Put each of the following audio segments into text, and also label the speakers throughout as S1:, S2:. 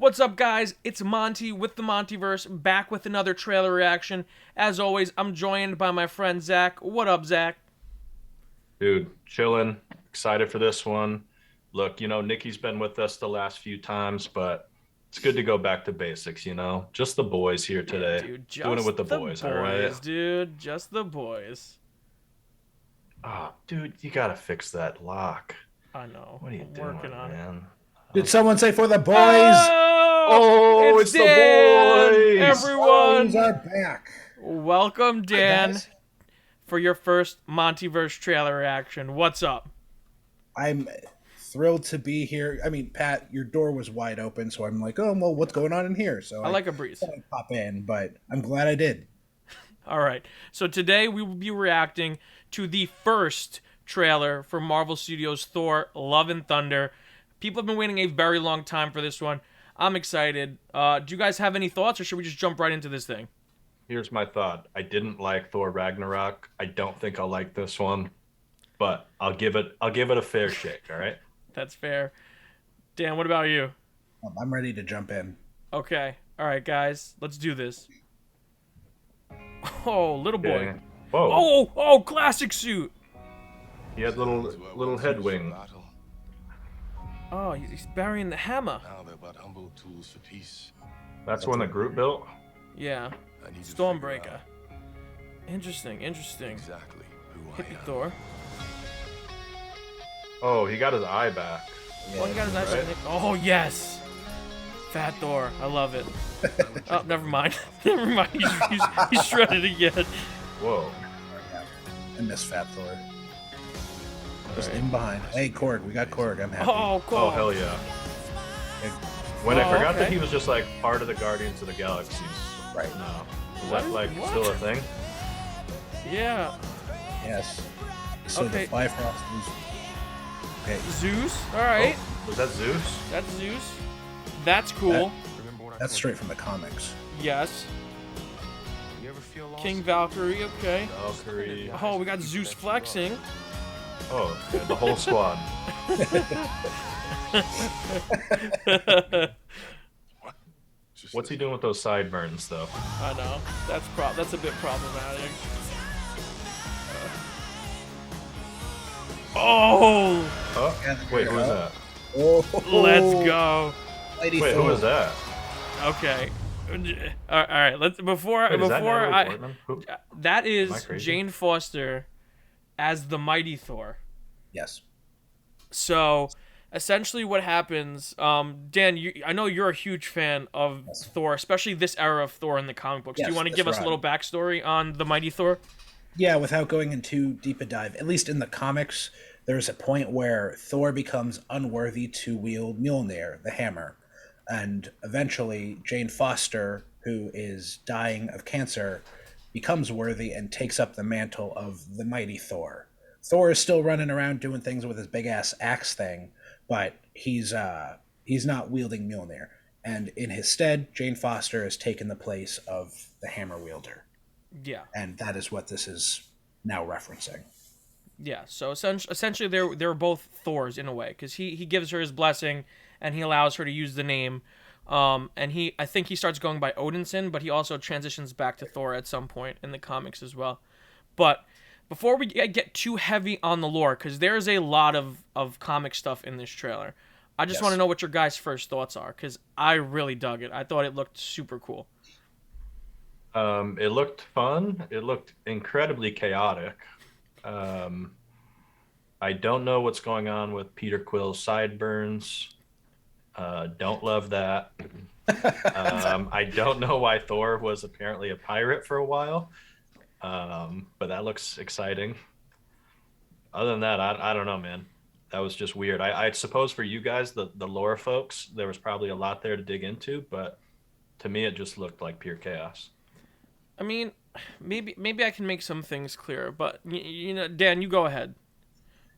S1: What's up, guys? It's Monty with the MontyVerse, back with another trailer reaction. As always, I'm joined by my friend Zack. What up, Zack?
S2: Dude, chilling. Excited for this one. Look, Nikki's been with us the last few times, but it's good to go back to basics. Just the boys here
S1: Yeah,
S2: today.
S1: dude,
S2: Doing it
S1: just
S2: with the
S1: the
S2: boys, all right?
S1: boys, dude. Just the boys.
S2: Oh, dude, you gotta fix that lock.
S1: I know.
S2: What are you
S1: I'm working
S2: doing,
S1: on it.
S2: man?
S3: Did someone say for the boys?
S1: Oh!
S2: Oh,
S1: It's
S2: it's the
S1: Dan!
S2: boys!
S3: Boys
S1: Everyone!
S3: are back.
S1: Welcome,
S3: Hi,
S1: Dan,
S3: guys.
S1: for your first MontyVerse trailer reaction. What's up?
S3: I'm thrilled to be here. I mean, Pat, your door was wide open, so I'm like, oh, well, what's going on in here? So
S1: I
S3: I
S1: like a breeze.
S3: thought I'd pop in, but I'm glad I did.
S1: All right. So today we will be reacting to the first trailer for Marvel Studios' Thor: Love and Thunder. People have been waiting a very long time for this one. I'm excited. Do you guys have any thoughts, or should we just jump right into this thing?
S2: Here's my thought. I didn't like Thor Ragnarok. I don't think I'll like this one, but I'll give it a fair shake, all right?
S1: That's fair. Dan, what about you?
S3: I'm ready to jump in.
S1: Okay. All right, guys. Let's do this. Oh, little boy.
S2: Okay. Whoa.
S1: Oh, classic suit.
S2: He had little head wing.
S1: Oh, he's burying the hammer.
S4: Now they're but humble tools for peace.
S2: That's one that Groot built?
S1: Yeah.
S4: I need to
S1: Stormbreaker.
S4: figure out
S1: Interesting.
S4: exactly who I
S1: Hippie
S4: am.
S1: Thor.
S2: Oh, he got his eye back.
S1: Oh, he got his eyes
S2: Right.
S1: on it. Oh, yes. Fat Thor. I love it. Oh, never mind. Never mind. He's shredded again.
S2: Whoa.
S3: Yeah, I miss Fat Thor. Just
S1: Alright.
S3: in behind. Hey, Korg, we got Korg. I'm happy.
S1: Oh, cool.
S2: Oh, hell yeah.
S3: Hey,
S2: When I
S1: Oh,
S2: forgot that
S1: okay.
S2: he was just like part of the Guardians of the Galaxy.
S3: right.
S2: No. Is
S1: What?
S2: that like
S1: What?
S2: still a thing?
S1: Yeah.
S3: Yes. So
S1: Okay.
S3: the Bifrost is... Okay,
S1: Zeus. All right.
S2: Oh, was that Zeus?
S1: That's Zeus. That's cool.
S4: Remember what I
S3: that's
S4: told
S3: straight from the comics.
S1: Yes.
S4: you? You ever feel lost?
S1: King Valkyrie. Okay.
S2: Valkyrie.
S1: Oh, we got Zeus flexing.
S2: Oh, yeah, the whole squad.
S4: Just
S2: What's he doing with those sideburns though?
S1: I know. That's a bit problematic. Oh,
S2: Oh,
S3: Yeah,
S2: wait, who is that?
S3: Oh,
S1: let's go.
S3: Lady
S2: Wait,
S3: Thor.
S2: who is that?
S1: Okay. All right. Let's before
S2: Wait, is that
S1: before
S2: Natalie
S1: I.
S2: Portman? Who?
S1: That
S2: Am I
S1: is
S2: crazy?
S1: Jane Foster as the Mighty Thor.
S3: Yes.
S1: So, essentially, what happens? Dan, I know you're a huge fan of
S3: Yes.
S1: Thor, especially this era of Thor in the comic books. Do you
S3: Yes,
S1: want to
S3: that's
S1: give us a
S3: right.
S1: little backstory on the Mighty Thor?
S3: Yeah, without going into too deep a dive, at least in the comics, there's a point where Thor becomes unworthy to wield Mjolnir, the hammer. And eventually, Jane Foster, who is dying of cancer, becomes worthy and takes up the mantle of the mighty Thor. Thor is still running around doing things with his big ass axe thing, but he's not wielding Mjolnir. And in his stead, Jane Foster has taken the place of the hammer wielder.
S1: Yeah.
S3: And that is what this is now referencing.
S1: Yeah, so essentially they're both Thors in a way, because he gives her his blessing and he allows her to use the name. And I think he starts going by Odinson, but he also transitions back to Thor at some point in the comics as well. But before we get too heavy on the lore, because there's a lot of comic stuff in this trailer, I just
S3: Yes.
S1: want to know what your guys' first thoughts are, because I really dug it. I thought it looked super cool.
S2: It looked fun. It looked incredibly chaotic. Um, I don't know what's going on with Peter Quill's sideburns. Don't love that. I don't know why Thor was apparently a pirate for a while, but that looks exciting. Other than that, I don't know, man. That was just weird. I suppose for you guys, the lore folks, there was probably a lot there to dig into, but to me, it just looked like pure chaos.
S1: I mean, maybe I can make some things clearer, but Dan, you go ahead.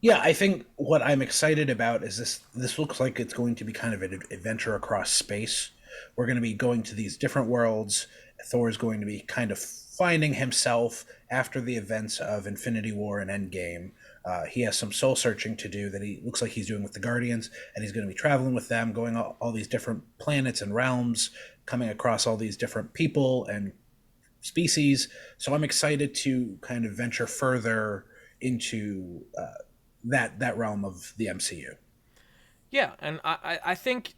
S3: Yeah, I think what I'm excited about is this looks like it's going to be kind of an adventure across space. We're going to be going to these different worlds. Thor is going to be kind of finding himself after the events of Infinity War and Endgame. He has some soul searching to do that he looks like he's doing with the Guardians, and he's going to be traveling with them, going all these different planets and realms, coming across all these different people and species. So I'm excited to kind of venture further into that realm of the MCU.
S1: Yeah, and I think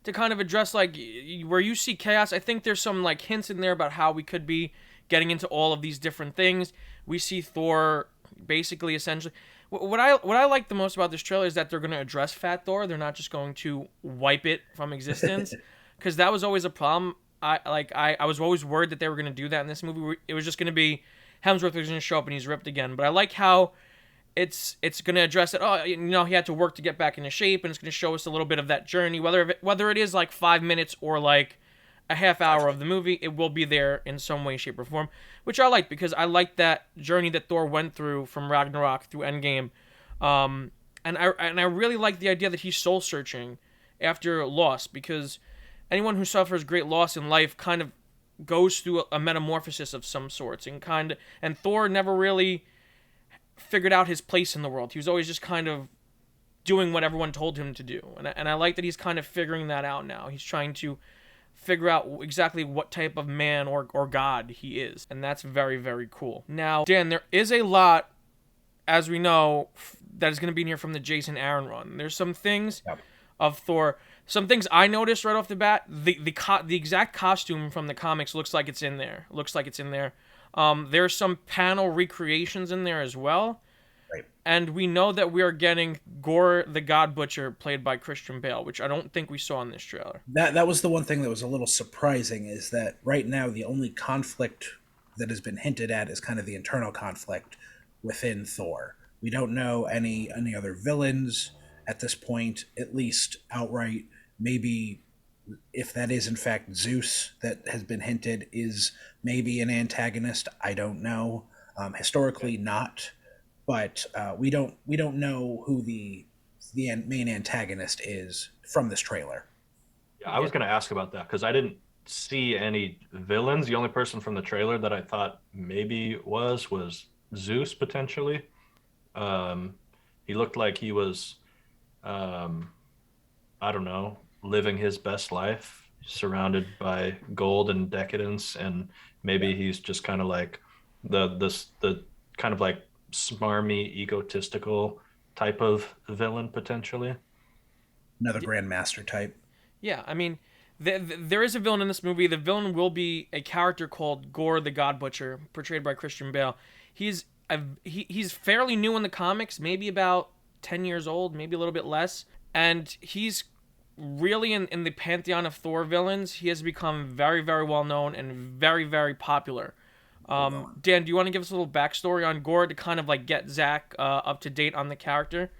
S1: to kind of address like where you see chaos, I think there's some like hints in there about how we could be getting into all of these different things. We see Thor basically essentially what I like the most about this trailer is that they're going to address Fat Thor. They're not just going to wipe it from existence, because that was always a problem. I was always worried that they were going to do that in this movie. It was just going to be Hemsworth was going to show up and he's ripped again. But I like how it's going to address it. Oh, you know, he had to work to get back into shape, and it's going to show us a little bit of that journey. Whether it is like 5 minutes or like a half hour of the movie, it will be there in some way, shape, or form, which I like, because I like that journey that Thor went through from Ragnarok through Endgame. And I really like the idea that he's soul searching after loss, because anyone who suffers great loss in life kind of goes through a metamorphosis of some sorts, and Thor never really figured out his place in the world. He was always just kind of doing what everyone told him to do, and I like that he's kind of figuring that out now. He's trying to figure out exactly what type of man or god he is, and that's very, very cool. Now, Dan, there is a lot, as we know, that is going to be in here from the Jason Aaron run. There's some things of Thor. Some things I noticed right off the bat. The exact costume from the comics looks like it's in there. There's some panel recreations in there as well.
S3: Right.
S1: And we know that we are getting Gorr the God Butcher played by Christian Bale, which I don't think we saw in this trailer.
S3: That was the one thing that was a little surprising, is that right now the only conflict that has been hinted at is kind of the internal conflict within Thor. We don't know any other villains at this point, at least outright. Maybe if that is in fact Zeus that has been hinted is maybe an antagonist, I don't know. Historically not, but we don't know who the main antagonist is from this trailer.
S2: Yeah, I was going to ask about that because I didn't see any villains. The only person from the trailer that I thought maybe was Zeus potentially. He looked like he was, I don't know, living his best life, surrounded by gold and decadence, and maybe he's just kind of like the kind of like smarmy, egotistical type of villain potentially.
S3: Another Grandmaster type.
S1: Yeah, I mean, there is a villain in this movie. The villain will be a character called Gorr the God Butcher, portrayed by Christian Bale. He's fairly new in the comics, maybe about 10 years old, maybe a little bit less, and he's really in the pantheon of Thor villains. He has become very, very well known and very, very popular. Dan, do you want to give us a little backstory on Gorr to kind of like get Zack up to date on the character?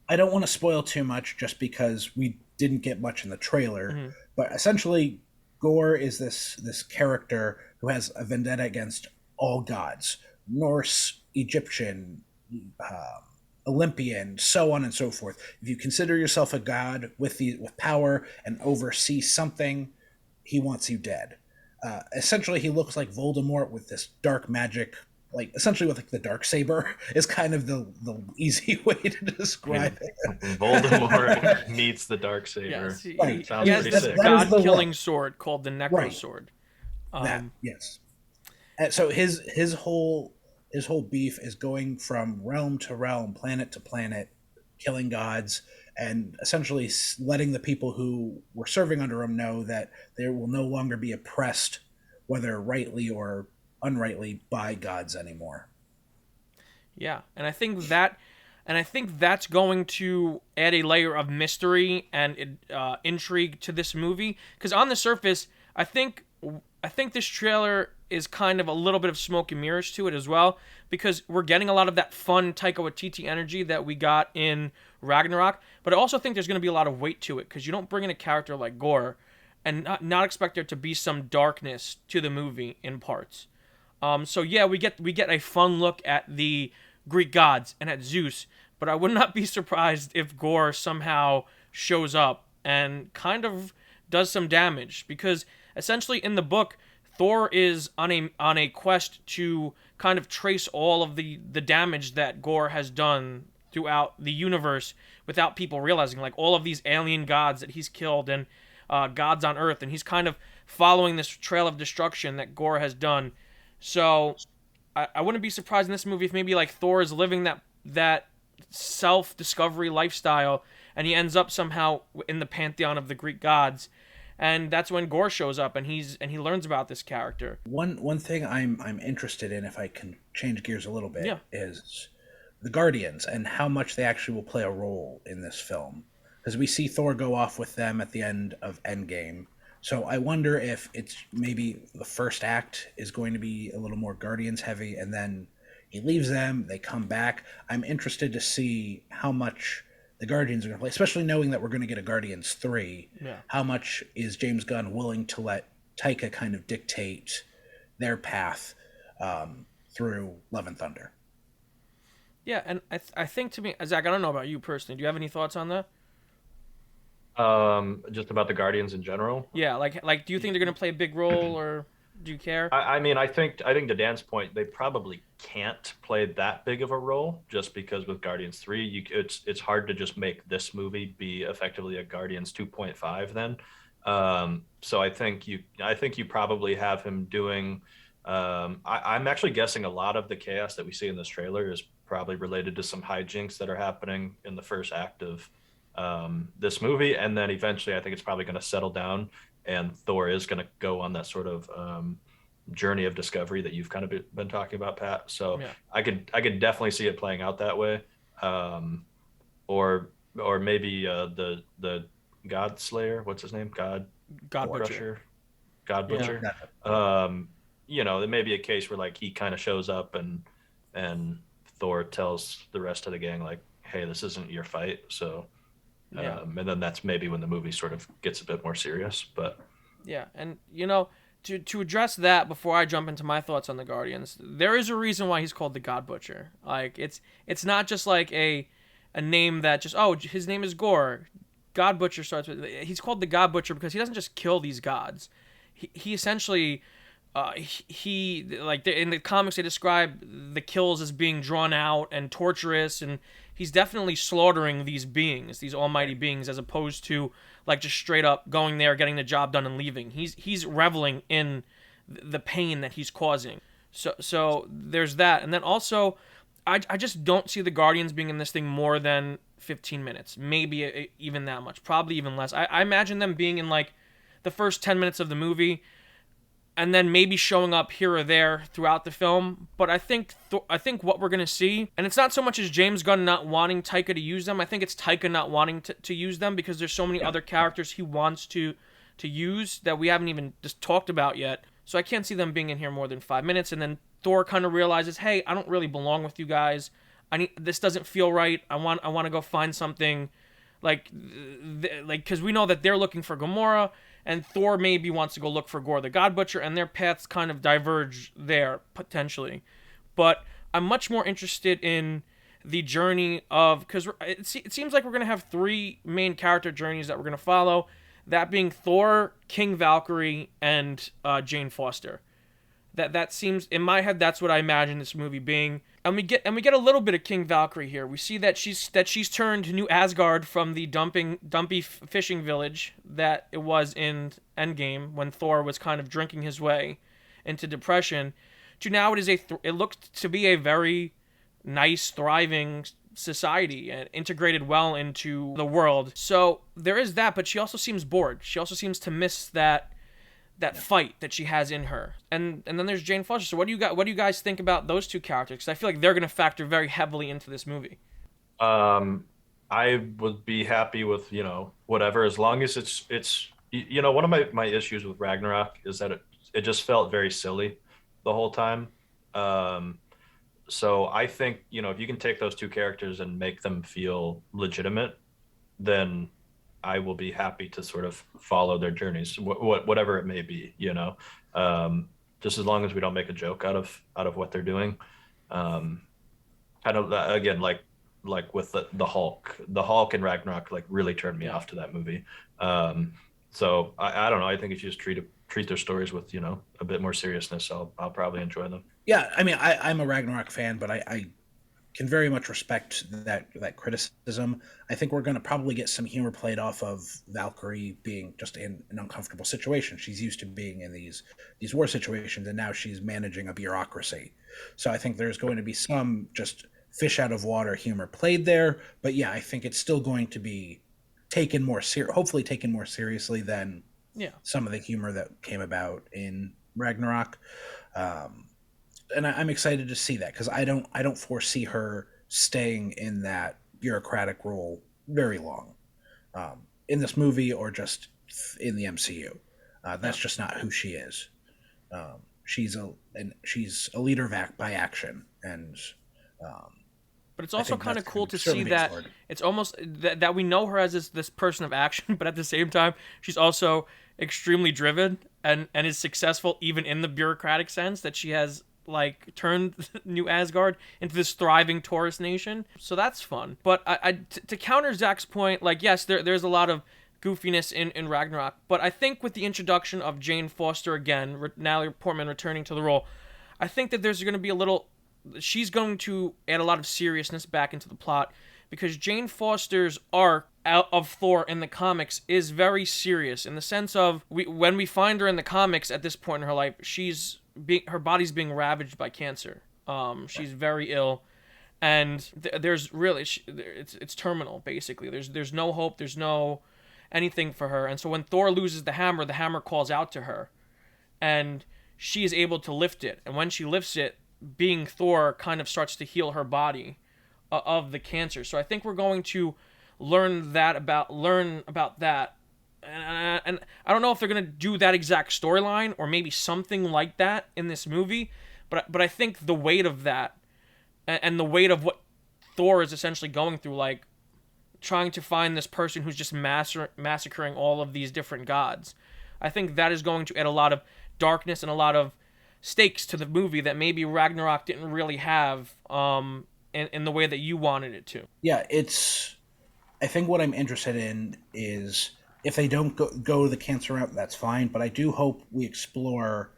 S3: I don't want to spoil too much just because we didn't get much in the trailer, but essentially Gorr is this character who has a vendetta against all gods, Norse, Egyptian, Olympian, so on and so forth. If you consider yourself a god with power and oversee something, he wants you dead. Essentially, he looks like Voldemort with this dark magic, like essentially with like the dark saber is kind of the easy way to describe it.
S2: Voldemort meets the dark saber.
S1: Yes,
S2: Sounds
S1: he has
S2: pretty
S1: this
S2: sick.
S1: god-killing sword called the Necro
S3: Right.
S1: Sword.
S3: Yes. And so his whole beef is going from realm to realm, planet to planet, killing gods, and essentially letting the people who were serving under him know that they will no longer be oppressed, whether rightly or unrightly, by gods anymore.
S1: Yeah, and I think that's going to add a layer of mystery and intrigue to this movie. Because on the surface, I think this trailer is kind of a little bit of smoke and mirrors to it as well, because we're getting a lot of that fun Taika Waititi energy that we got in Ragnarok. But I also think there's going to be a lot of weight to it, because you don't bring in a character like Gorr and not expect there to be some darkness to the movie in parts. So yeah, we get a fun look at the Greek gods and at Zeus, but I would not be surprised if Gorr somehow shows up and kind of does some damage, because essentially in the book, Thor is on a quest to kind of trace all of the damage that Gorr has done throughout the universe without people realizing, like all of these alien gods that he's killed and gods on Earth, and he's kind of following this trail of destruction that Gorr has done. So I wouldn't be surprised in this movie if maybe like Thor is living that self-discovery lifestyle, and he ends up somehow in the pantheon of the Greek gods, and that's when Gorr shows up and he learns about this character.
S3: One thing I'm interested in, if I can change gears a little bit,
S1: Yeah.
S3: is the Guardians and how much they actually will play a role in this film. Because we see Thor go off with them at the end of Endgame. So I wonder if it's maybe the first act is going to be a little more Guardians heavy, and then he leaves them, they come back. I'm interested to see how much the Guardians are going to play, especially knowing that we're going to get a Guardians 3.
S1: Yeah.
S3: How much is James Gunn willing to let Taika kind of dictate their path through Love and Thunder?
S1: Yeah, and I think, to me, Zach, I don't know about you personally. Do you have any thoughts on that?
S2: Just about the Guardians in general.
S1: Yeah, like do you think they're gonna play a big role, or do you care?
S2: I mean, I think to Dan's point, they probably can't play that big of a role just because with Guardians 3, it's hard to just make this movie be effectively a Guardians 2.5 then. So I think you probably have him doing. I'm actually guessing a lot of the chaos that we see in this trailer is probably related to some hijinks that are happening in the first act of this movie, and then eventually I think it's probably going to settle down, and Thor is going to go on that sort of journey of discovery that you've kind of been talking about, Pat. So yeah. I could definitely see it playing out that way, or maybe the God Slayer, what's his name? God Butcher. God Butcher. Yeah. There may be a case where like he kind of shows up and Thor tells the rest of the gang like, hey, this isn't your fight. So, yeah. And then that's maybe when the movie sort of gets a bit more serious, but
S1: yeah. And to address that before I jump into my thoughts on the Guardians, there is a reason why he's called the God Butcher. Like it's not just like a name that just, oh, his name is Gorr. God Butcher starts with, he's called the God Butcher because he doesn't just kill these gods. He essentially, he like in the comics they describe the kills as being drawn out and torturous, and he's definitely slaughtering these beings, these almighty beings, as opposed to like just straight up going there, getting the job done, and leaving. He's reveling in the pain that he's causing. So there's that, and then also, I just don't see the Guardians being in this thing more than 15 minutes, maybe even that much, probably even less. I imagine them being in like the first 10 minutes of the movie, and then maybe showing up here or there throughout the film. But I think what we're going to see, and it's not so much as James Gunn not wanting Taika to use them, I think it's Taika not wanting to use them because there's so many other characters he wants to use that we haven't even just talked about yet. So I can't see them being in here more than 5 minutes, and then Thor kind of realizes, hey, I don't really belong with you guys. This doesn't feel right. I want to go find something like because we know that they're looking for Gamora, and Thor maybe wants to go look for Gorr the God Butcher, and their paths kind of diverge there, potentially. But I'm much more interested in the journey of, because it seems like we're going to have 3 main character journeys that we're going to follow, that being Thor, King Valkyrie, and Jane Foster. That seems, in my head, that's what I imagine this movie being. And we get a little bit of King Valkyrie here. We see that she's turned New Asgard from the dumpy fishing village that it was in Endgame when Thor was kind of drinking his way into depression, to now it looks to be a very nice, thriving society and integrated well into the world. So there is that, but she also seems bored. She also seems to miss that fight that she has in her. And then there's Jane Foster. So what do you guys think about those 2 characters? Because I feel like they're going to factor very heavily into this movie.
S2: I would be happy with, whatever, as long as it's one of my issues with Ragnarok is that it just felt very silly the whole time. So I think, if you can take those 2 characters and make them feel legitimate, then I will be happy to sort of follow their journeys, whatever it may be, just as long as we don't make a joke out of what they're doing. I don't, again, like with the Hulk and Ragnarok, like really turned me off to that movie. So I don't know. I think if you just treat their stories with, a bit more seriousness, I'll probably enjoy them.
S3: Yeah, I mean, I'm a Ragnarok fan, but I can very much respect that criticism. I think we're going to probably get some humor played off of Valkyrie being just in an uncomfortable situation. She's used to being in these war situations, and now she's managing a bureaucracy. So I think there's going to be some just fish out of water humor played there. But yeah, I think it's still going to be hopefully taken more seriously than some of the humor that came about in Ragnarok. And I'm excited to see that because I don't foresee her staying in that bureaucratic role very long, in this movie or just in the MCU. That's just not who she is. She's a leader by action, and
S1: but it's also kind of cool to see that it's almost that we know her as this person of action, but at the same time she's also extremely driven and is successful even in the bureaucratic sense, that she has like turned New Asgard into this thriving tourist nation. So that's fun. But to counter Zach's point, like, yes, there's a lot of goofiness in Ragnarok, but I think with the introduction of Jane Foster again, Natalie Portman returning to the role, I think that there's going to be she's going to add a lot of seriousness back into the plot, because Jane Foster's arc of Thor in the comics is very serious in the sense of when we find her in the comics at this point in her life, her body's being ravaged by cancer. She's very ill, and there's really it's terminal basically. There's no hope. There's no anything for her. And so when Thor loses the hammer calls out to her, and she is able to lift it. And when she lifts it, being Thor kind of starts to heal her body of the cancer. So I think we're going to learn about that. And I don't know if they're going to do that exact storyline or maybe something like that in this movie, but I think the weight of that and the weight of what Thor is essentially going through, like trying to find this person who's just massacring all of these different gods, I think that is going to add a lot of darkness and a lot of stakes to the movie that maybe Ragnarok didn't really have in the way that you wanted it to.
S3: Yeah, I think what I'm interested in is, if they don't go the cancer route, that's fine. But I do hope we explore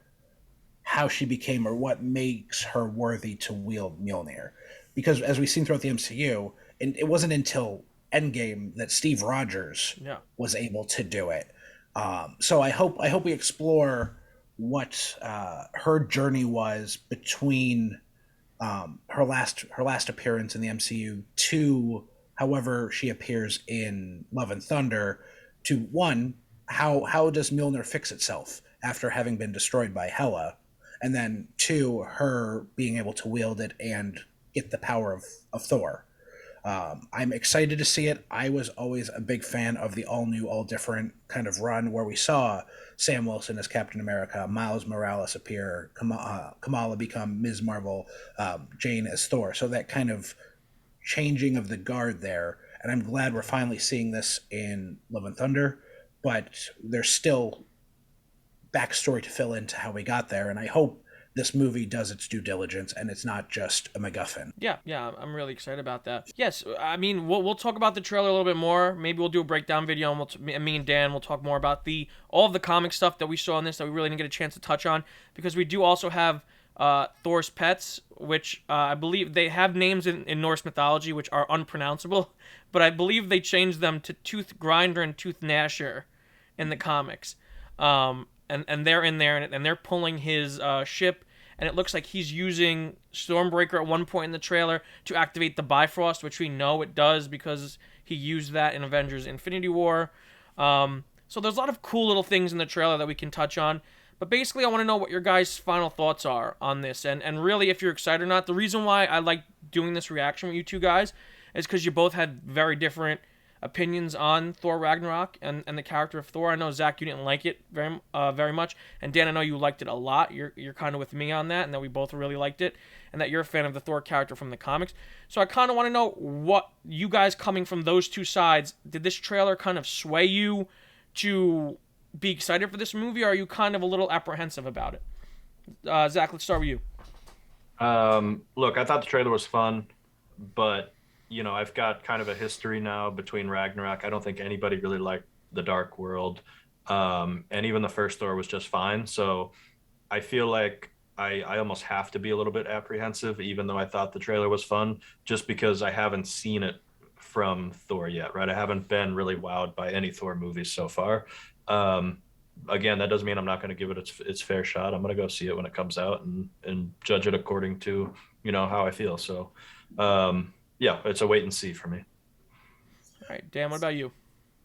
S3: how she became, or what makes her worthy to wield Mjolnir. Because as we've seen throughout the MCU, and it wasn't until Endgame that Steve Rogers was able to do it. So I hope we explore what her journey was between her last appearance in the MCU to however she appears in Love and Thunder. To one, how does Mjolnir fix itself after having been destroyed by Hela? And then two, her being able to wield it and get the power of Thor. I'm excited to see it. I was always a big fan of the all new, all different kind of run where we saw Sam Wilson as Captain America, Miles Morales appear, Kamala become Ms. Marvel, Jane as Thor. So that kind of changing of the guard there. And I'm glad we're finally seeing this in Love and Thunder, but there's still backstory to fill into how we got there. And I hope this movie does its due diligence and it's not just a MacGuffin.
S1: Yeah, I'm really excited about that. Yes, I mean, we'll talk about the trailer a little bit more. Maybe we'll do a breakdown video, and me and Dan will talk more about all of the comic stuff that we saw in this that we really didn't get a chance to touch on, because we do also have Thor's pets, which I believe they have names in Norse mythology which are unpronounceable, but I believe they changed them to Tooth Grinder and Tooth Gnasher in the comics. And they're in there, and they're pulling his ship, and it looks like he's using Stormbreaker at one point in the trailer to activate the Bifrost, which we know it does because he used that in Avengers Infinity War. So there's a lot of cool little things in the trailer that we can touch on. But basically, I want to know what your guys' final thoughts are on this, and really if you're excited or not. The reason why I like doing this reaction with you two guys is because you both had very different opinions on Thor Ragnarok and the character of Thor. I know, Zach, you didn't like it very much, and Dan, I know you liked it a lot. You're kind of with me on that, and that we both really liked it, and that you're a fan of the Thor character from the comics. So I kind of want to know what you guys, coming from those two sides, did this trailer kind of sway you to be excited for this movie, or are you kind of a little apprehensive about it? Zach, let's start with you.
S2: Look, I thought the trailer was fun, but I've got kind of a history now between Ragnarok. I don't think anybody really liked the Dark World. And even the first Thor was just fine. So I feel like I almost have to be a little bit apprehensive, even though I thought the trailer was fun, just because I haven't seen it from Thor yet, right? I haven't been really wowed by any Thor movies so far. Um, Again, that doesn't mean I'm not going to give it its fair shot. I'm going to go see it when it comes out and judge it according to how I feel. So, yeah, it's a wait and see for me.
S1: All right, Dan, what about you?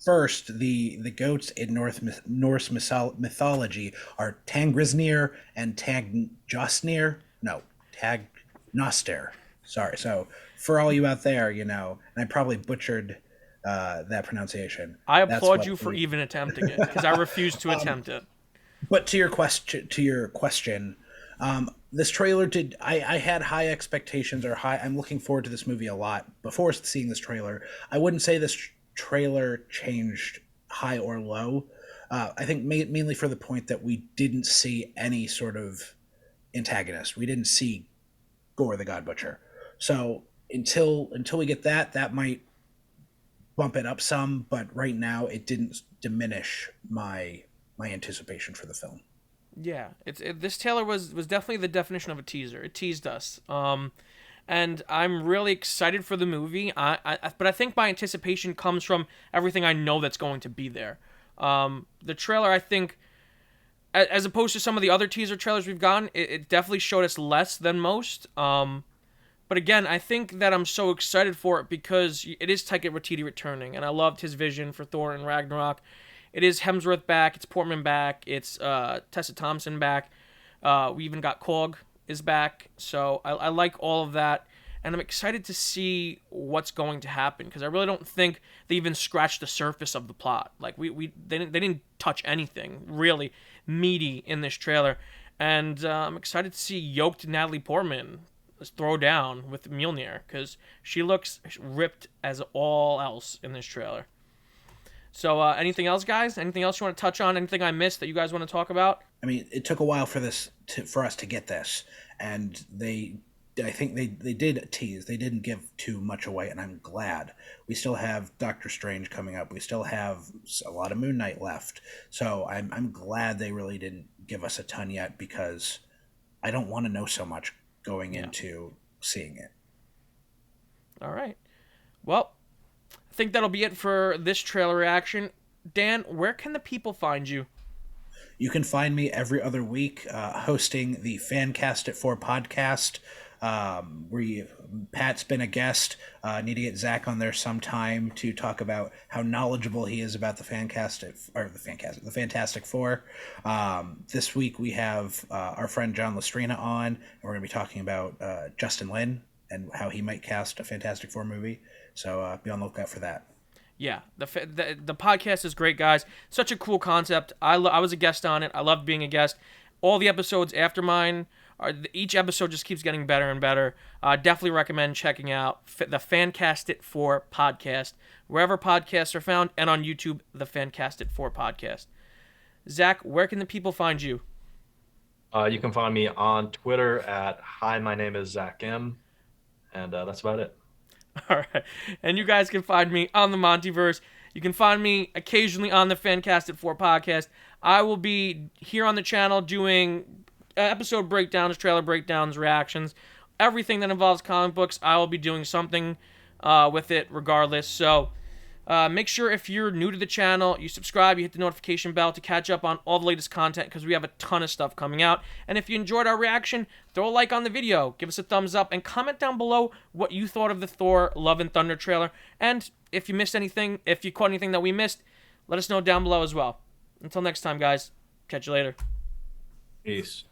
S3: First, the goats in Norse mythology are Tangrisnir and Tagjosnir. No, Tagnoster. Sorry. So for all you out there, and I probably butchered that pronunciation.
S1: I applaud you for even attempting it, because I refuse to attempt it.
S3: But to your question, this trailer did. I had high expectations, or high. I'm looking forward to this movie a lot before seeing this trailer. I wouldn't say this trailer changed high or low. I think mainly for the point that we didn't see any sort of antagonist. We didn't see Gore the God Butcher. So until we get that might bump it up some. But right now, it didn't diminish my anticipation for the film.
S1: Yeah, this trailer was definitely the definition of a teaser. It teased us. And I'm really excited for the movie. But I think my anticipation comes from everything I know that's going to be there. The trailer, I think, as opposed to some of the other teaser trailers we've gotten, it definitely showed us less than most. But again, I think that I'm so excited for it because it is Taika Waititi returning, and I loved his vision for Thor and Ragnarok. It is Hemsworth back, it's Portman back, it's Tessa Thompson back. We even got Korg is back, so I like all of that, and I'm excited to see what's going to happen because I really don't think they even scratched the surface of the plot. Like they didn't touch anything really meaty in this trailer, and I'm excited to see yoked Natalie Portman throw down with Mjolnir because she looks ripped as all else in this trailer. So anything else, guys? Anything else you want to touch on? Anything I missed that you guys want to talk about?
S3: I mean, it took a while for us to get this, and I think they did tease. They didn't give too much away, and I'm glad. We still have Doctor Strange coming up. We still have a lot of Moon Knight left. So I'm glad they really didn't give us a ton yet because I don't want to know so much going into seeing it.
S1: All right. Well, I think that'll be it for this trailer reaction. Dan, where can the people find you?
S3: You can find me every other week hosting the Fancast at 4 podcast. Pat's been a guest. Need to get Zack on there sometime to talk about how knowledgeable he is about the Fantastic Four. This week we have our friend John Lestrina on, and we're going to be talking about Justin Lin and how he might cast a Fantastic Four movie. So be on the lookout for that.
S1: Yeah, the podcast is great, guys. Such a cool concept. I was a guest on it. I loved being a guest. All the episodes after mine, each episode just keeps getting better and better. Definitely recommend checking out the Fancast It 4 podcast, wherever podcasts are found, and on YouTube, the Fancast It 4 podcast. Zach, where can the people find you?
S2: You can find me on Twitter at hi, my name is Zach M, and that's about it.
S1: All right. And you guys can find me on the MontyVerse. You can find me occasionally on the Fancasted 4 podcast. I will be here on the channel doing episode breakdowns, trailer breakdowns, reactions, everything that involves comic books. I will be doing something with it regardless. So make sure if you're new to the channel, you subscribe, you hit the notification bell to catch up on all the latest content because we have a ton of stuff coming out. And if you enjoyed our reaction, throw a like on the video, give us a thumbs up, and comment down below what you thought of the Thor Love and Thunder trailer. And if you missed anything, if you caught anything that we missed, let us know down below as well. Until next time, guys. Catch you later.
S2: Peace.